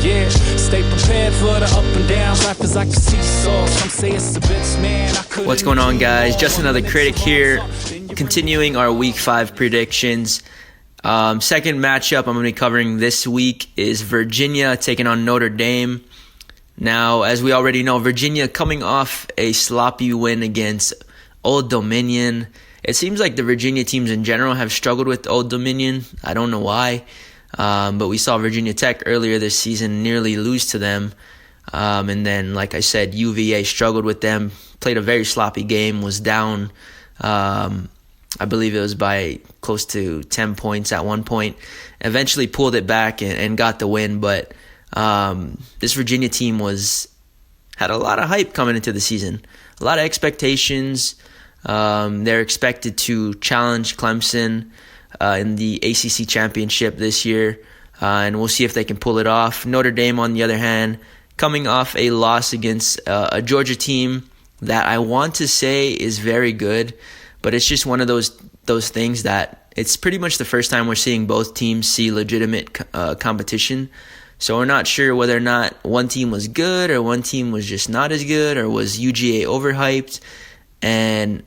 Yeah, stay prepared for the up and downs. Life is like a seesaw. Some say it's a bitch, man. What's going on, guys? Just another critic here, continuing our Week 5 predictions. Second matchup I'm going to be covering this week is Virginia taking on Notre Dame. Now, as we already know, Virginia coming off a sloppy win against Old Dominion. It seems like the Virginia teams in general have struggled with Old Dominion. I don't know why. But we saw Virginia Tech earlier this season nearly lose to them. And then, like I said, UVA struggled with them, played a very sloppy game, was down, I believe it was by close to 10 points at one point. Eventually pulled it back and got the win. But this Virginia team had a lot of hype coming into the season, a lot of expectations. They're expected to challenge Clemson in the ACC Championship this year, and we'll see if they can pull it off. Notre Dame, on the other hand, coming off a loss against a Georgia team that I want to say is very good, but it's just one of those things that it's pretty much the first time we're seeing both teams see legitimate competition. So we're not sure whether or not one team was good or one team was just not as good, or was UGA overhyped and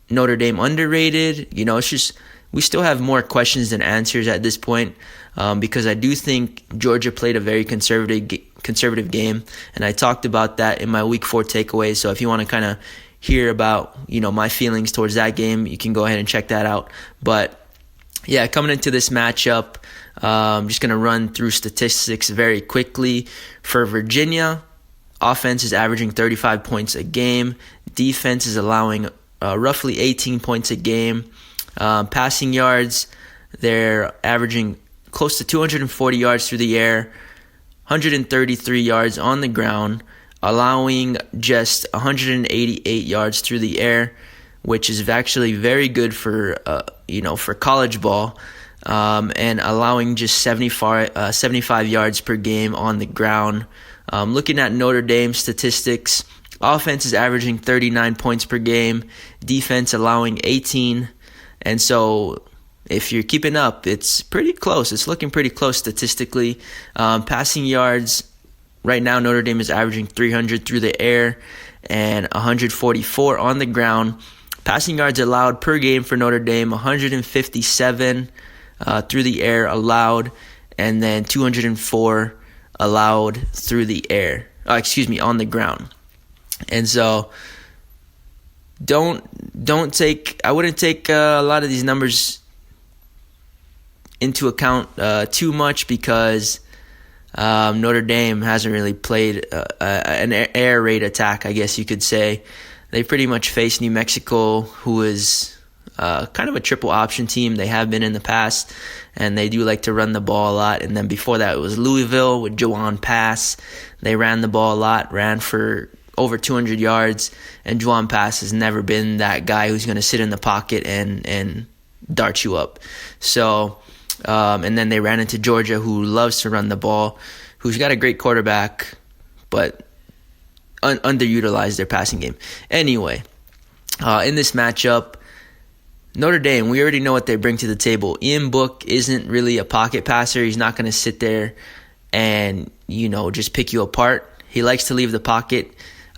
Notre Dame underrated. It's just we still have more questions than answers at this point, because I do think Georgia played a very conservative game, and I talked about that in my Week 4 takeaways. So if you want to kind of hear about my feelings towards that game, you can go ahead and check that out. But yeah, coming into this matchup, I'm just going to run through statistics very quickly. For Virginia, offense is averaging 35 points a game. Defense is allowing roughly 18 points a game. Passing yards, they're averaging close to 240 yards through the air, 133 yards on the ground, allowing just 188 yards through the air, which is actually very good for college ball, and allowing just 75 yards per game on the ground. Looking at Notre Dame statistics, offense is averaging 39 points per game, defense allowing 18. And so if you're keeping up, it's pretty close. It's looking pretty close statistically. Passing yards, right now Notre Dame is averaging 300 through the air and 144 on the ground. Passing yards allowed per game for Notre Dame, 157 through the air allowed, and then 204 allowed through the air. On the ground. And so I wouldn't take a lot of these numbers into account too much, because Notre Dame hasn't really played an air raid attack, I guess you could say. They pretty much faced New Mexico, who is kind of a triple option team. They have been in the past, and they do like to run the ball a lot. And then before that, it was Louisville with Juwan Pass. They ran the ball a lot, ran for over 200 yards, and Juwan Pass has never been that guy who's going to sit in the pocket and dart you up. So, and then they ran into Georgia, who loves to run the ball, who's got a great quarterback, but underutilized their passing game. Anyway, in this matchup, Notre Dame, we already know what they bring to the table. Ian Book isn't really a pocket passer. He's not going to sit there and, just pick you apart. He likes to leave the pocket.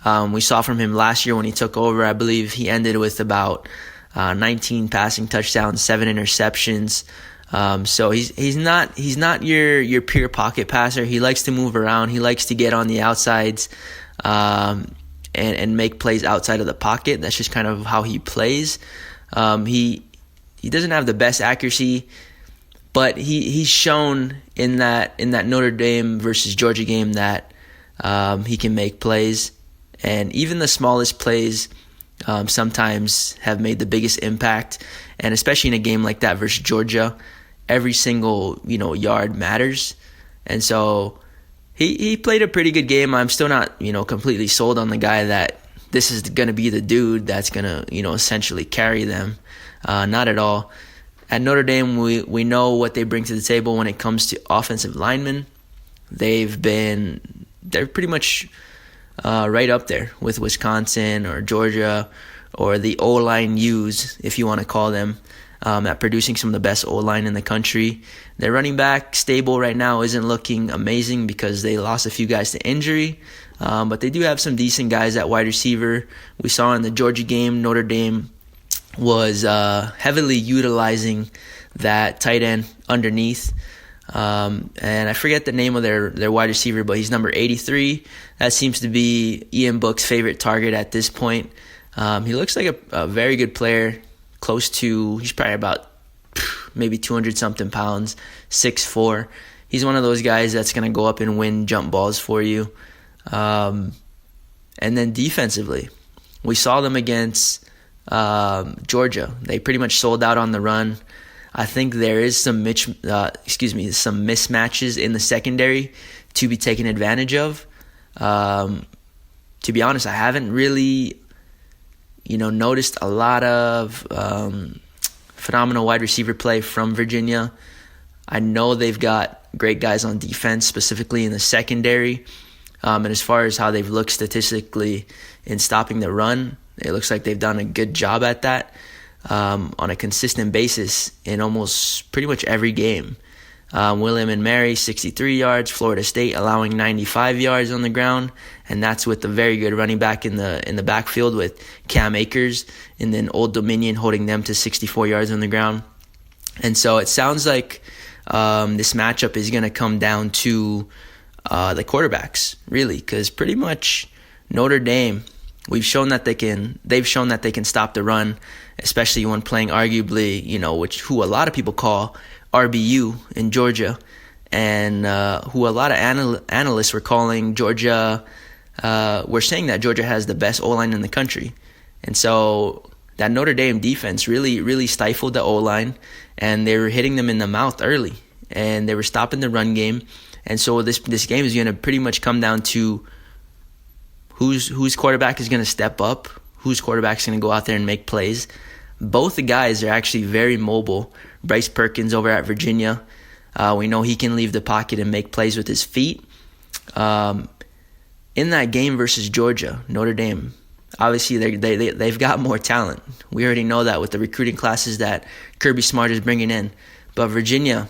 We saw from him last year when he took over. I believe he ended with about 19 passing touchdowns, 7 interceptions. So he's not your pure pocket passer. He likes to move around. He likes to get on the outsides and make plays outside of the pocket. That's just kind of how he plays. He doesn't have the best accuracy, but he's shown in that Notre Dame versus Georgia game that he can make plays. And even the smallest plays sometimes have made the biggest impact. And especially in a game like that versus Georgia, every single yard matters. And so he played a pretty good game. I'm still not completely sold on the guy that this is going to be the dude that's going to essentially carry them. Not at all. At Notre Dame, we know what they bring to the table when it comes to offensive linemen. They're pretty much right up there with Wisconsin or Georgia or the O-line U's, if you want to call them. at producing some of the best O-line in the country. Their running back stable right now isn't looking amazing because they lost a few guys to injury, but they do have some decent guys at wide receiver. We saw in the Georgia game, Notre Dame was heavily utilizing that tight end underneath. And I forget the name of their wide receiver, but he's number 83. That seems to be Ian Book's favorite target at this point. He looks like a very good player, he's probably about maybe 200-something pounds, 6'4". He's one of those guys that's going to go up and win jump balls for you. And then defensively, we saw them against Georgia. They pretty much sold out on the run. I think there is some mismatches in the secondary to be taken advantage of. To be honest, I haven't really, noticed a lot of phenomenal wide receiver play from Virginia. I know they've got great guys on defense, specifically in the secondary. And as far as how they've looked statistically in stopping the run, it looks like they've done a good job at that on a consistent basis in almost pretty much every game. William and Mary, 63 yards. Florida State allowing 95 yards on the ground, and that's with a very good running back in the backfield with Cam Akers, and then Old Dominion holding them to 64 yards on the ground. And so it sounds like this matchup is going to come down to the quarterbacks, really, because pretty much Notre Dame, they've shown that they can stop the run, especially when playing arguably, who a lot of people call RBU in Georgia, and who a lot of analysts were calling Georgia. We're saying that Georgia has the best O-line in the country, and so that Notre Dame defense really stifled the O-line, and they were hitting them in the mouth early, and they were stopping the run game, and so this game is going to pretty much come down to whose quarterback is going to step up, whose quarterback is going to go out there and make plays. Both the guys are actually very mobile. Bryce Perkins over at Virginia, we know he can leave the pocket and make plays with his feet. In that game versus Georgia, Notre Dame, obviously they've got more talent. We already know that with the recruiting classes that Kirby Smart is bringing in. But Virginia,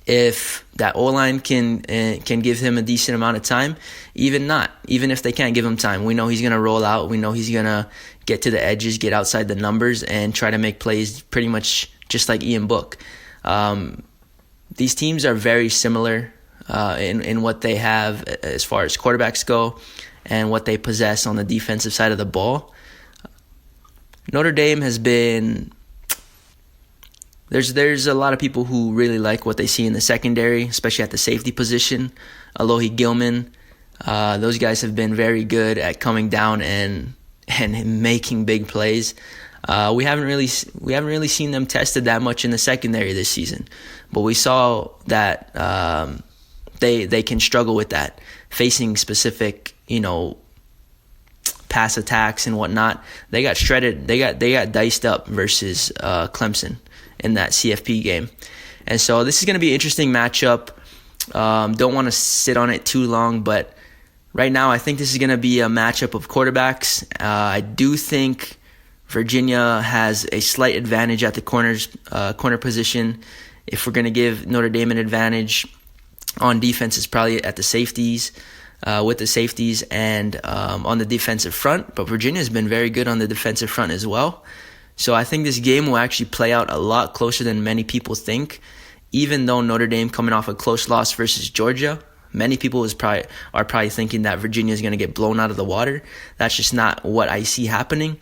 if that O-line can give him a decent amount of time, even if they can't give him time, we know he's going to roll out. We know he's going to get to the edges, get outside the numbers, and try to make plays pretty much just like Ian Book. These teams are very similar in what they have as far as quarterbacks go and what they possess on the defensive side of the ball. Notre Dame has been... There's a lot of people who really like what they see in the secondary, especially at the safety position. Alohi Gilman, those guys have been very good at coming down and making big plays. We haven't really seen them tested that much in the secondary this season, but we saw that they can struggle with that, facing specific pass attacks and whatnot. They got shredded. They got diced up versus Clemson in that CFP game. And so this is going to be an interesting matchup. Don't want to sit on it too long, but right now I think this is going to be a matchup of quarterbacks. I do think Virginia has a slight advantage at the corner position. If we're going to give Notre Dame an advantage on defense, it's probably at the safeties, with the safeties and on the defensive front. But Virginia's been very good on the defensive front as well. So I think this game will actually play out a lot closer than many people think. Even though Notre Dame coming off a close loss versus Georgia, many people are probably thinking that Virginia is going to get blown out of the water. That's just not what I see happening.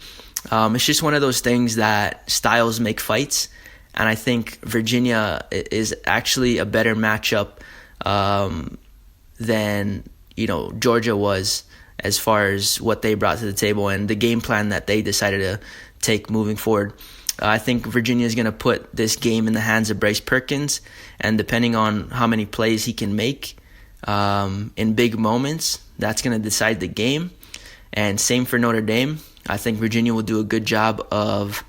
It's just one of those things that styles make fights, and I think Virginia is actually a better matchup than Georgia was as far as what they brought to the table and the game plan that they decided to take moving forward. I think Virginia is going to put this game in the hands of Bryce Perkins, and depending on how many plays he can make in big moments, that's going to decide the game. And same for Notre Dame. I think Virginia will do a good job of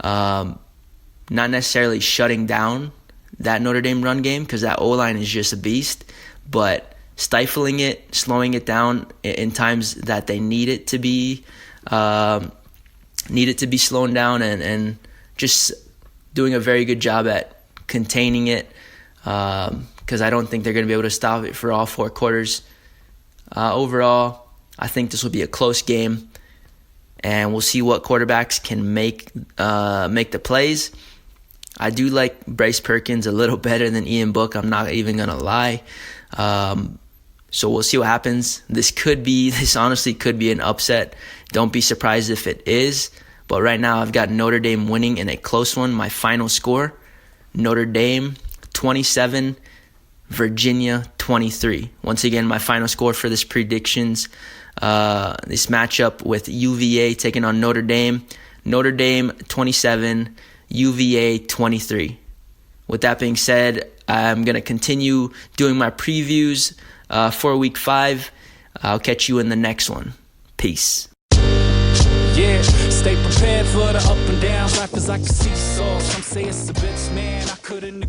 not necessarily shutting down that Notre Dame run game, because that O-line is just a beast, but stifling it, slowing it down in times that they need it to be slowed down, and just doing a very good job at containing it, because I don't think they're going to be able to stop it for all 4 quarters. Overall, I think this will be a close game, and we'll see what quarterbacks can make the plays. I do like Bryce Perkins a little better than Ian Book. I'm not even going to lie. So we'll see what happens. This honestly could be an upset. Don't be surprised if it is. But right now I've got Notre Dame winning in a close one. My final score, Notre Dame 27, Virginia 23. Once again, my final score for this predictions, this matchup with UVA taking on Notre Dame 27, UVA 23. With that being said, I'm going to continue doing my previews for Week 5. I'll catch you in the next one. Peace. Yeah, stay prepared for the up and downs. Life is like a seesaw. Some say it's a bitch, man. I couldn't